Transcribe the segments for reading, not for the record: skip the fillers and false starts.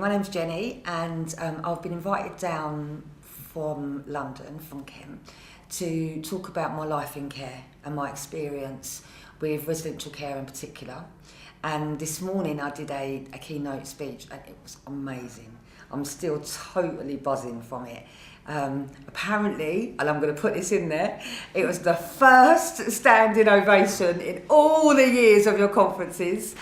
my name's Jenny, and I've been invited down from London, from Kent, to talk about my life in care and my experience with residential care in particular. And this morning I did a keynote speech and it was amazing. I'm still totally buzzing from it. Apparently, and I'm going to put this in there, it was the first standing ovation in all the years of your conferences.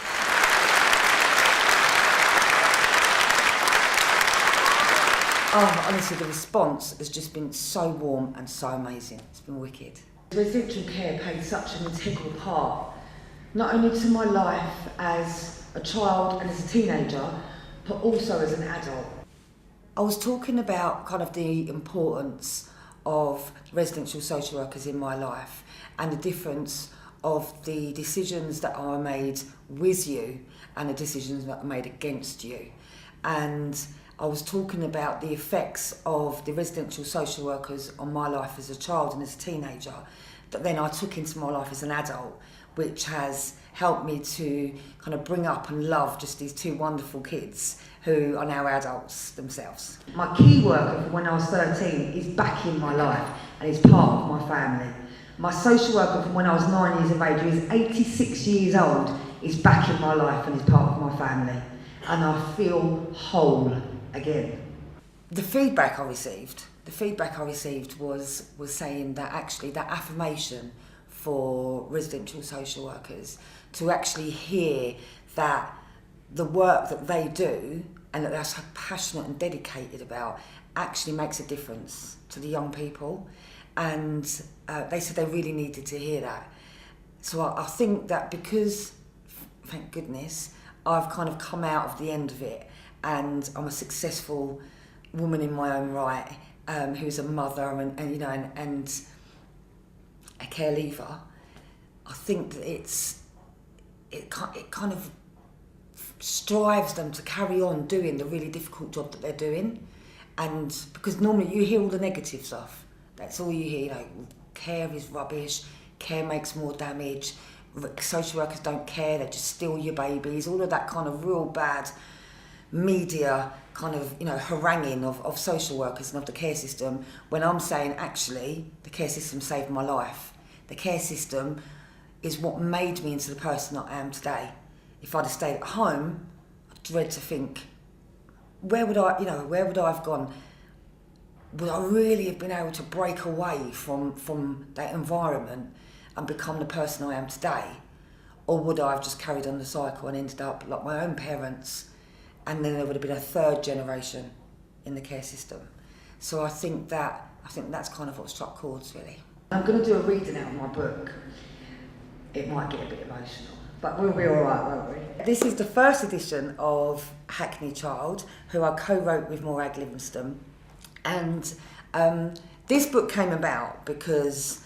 Oh, honestly, the response has just been so warm and so amazing. It's been wicked. Residential care played such an integral part, not only to my life as a child and as a teenager, but also as an adult. I was talking about kind of the importance of residential social workers in my life and the difference of the decisions that are made with you and the decisions that are made against you. And I was talking about the effects of the residential social workers on my life as a child and as a teenager that then I took into my life as an adult, which has helped me to kind of bring up and love just these two wonderful kids who are now adults themselves. My key worker from when I was 13 is back in my life and is part of my family. My social worker from when I was 9 years of age, who is 86 years old, is back in my life and is part of my family. And I feel whole again. The feedback I received was saying that actually that affirmation for residential social workers to actually hear that the work that they do and that they're so passionate and dedicated about actually makes a difference to the young people. And they said they really needed to hear that. So I think that because, thank goodness, I've kind of come out of the end of it and I'm a successful woman in my own right, who's a mother and a care leaver. I think that it kind of strives them to carry on doing the really difficult job that they're doing. And because normally you hear all the negative stuff, that's all you hear, care is rubbish, care makes more damage, social workers don't care, they just steal your babies, all of that kind of real bad media kind of haranguing of social workers and of the care system, when I'm saying actually the care system saved my life. The care system is what made me into the person I am today. If I'd have stayed at home, I dread to think, where would I have gone? Would I really have been able to break away from that environment and become the person I am today? Or would I have just carried on the cycle and ended up like my own parents, and then there would have been a third generation in the care system? So I think that's kind of what struck chords, really. I'm going to do a reading out of my book. It might get a bit emotional, but we'll be all right, won't we? This is the first edition of Hackney Child, who I co-wrote with Morag Livingston. And this book came about because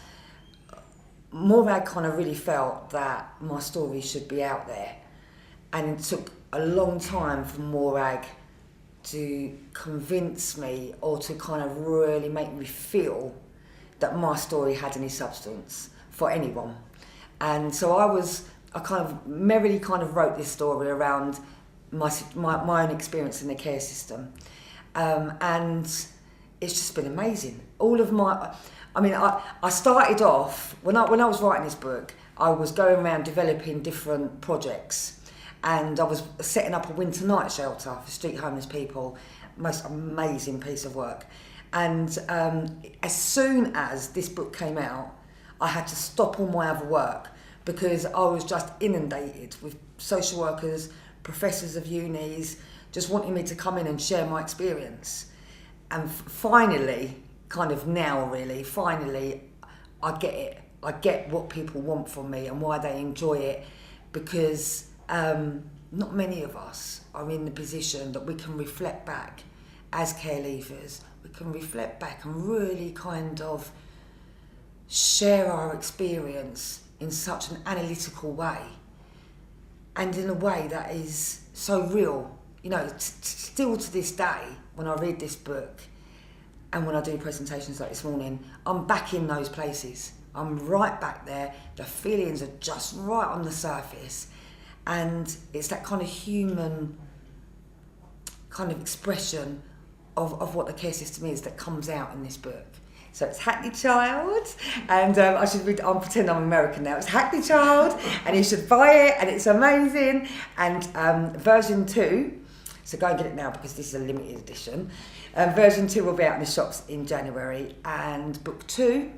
Morag kind of really felt that my story should be out there. And it took a long time for Morag to convince me or to kind of really make me feel that my story had any substance for anyone. And so I kind of merrily kind of wrote this story around my own experience in the care system. And it's just been amazing. I started off, when I was writing this book, I was going around developing different projects, and I was setting up a winter night shelter for street homeless people. Most amazing piece of work. And as soon as this book came out, I had to stop all my other work because I was just inundated with social workers, professors of unis, just wanting me to come in and share my experience. And finally, I get it. I get what people want from me and why they enjoy it, because not many of us are in the position that we can reflect back as care leavers. We can reflect back and really kind of share our experience in such an analytical way and in a way that is so real. Still to this day, when I read this book and when I do presentations like this morning, I'm back in those places. I'm right back there. The feelings are just right on the surface. And it's that kind of human kind of expression of what the care system is that comes out in this book. So it's Hackney Child, and I'm pretending I'm American now. It's Hackney Child, and you should buy it, and it's amazing. And version 2, so go and get it now because this is a limited edition. Version 2 will be out in the shops in January, and book 2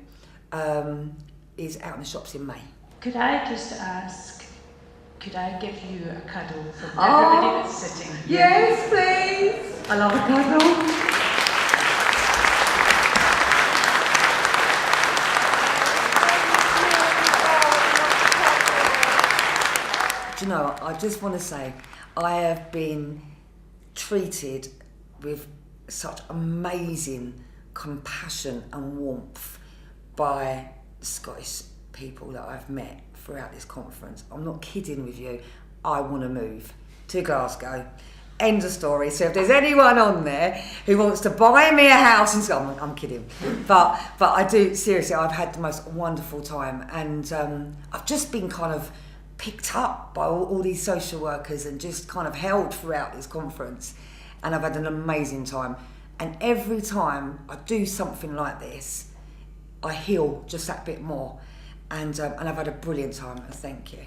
is out in the shops in May. Could I just ask, could I give you a cuddle from everybody that's sitting here? Yes, please. I love a cuddle. Do you know, I just want to say, I have been treated with such amazing compassion and warmth by the Scottish people that I've met throughout this conference. I'm not kidding with you. I want to move to Glasgow. End of story. So if there's anyone on there who wants to buy me a house in Scotland, I'm kidding. But I do, seriously, I've had the most wonderful time, and I've just been kind of picked up by all these social workers and just kind of held throughout this conference, and I've had an amazing time. And every time I do something like this, I heal just that bit more, and I've had a brilliant time, and thank you.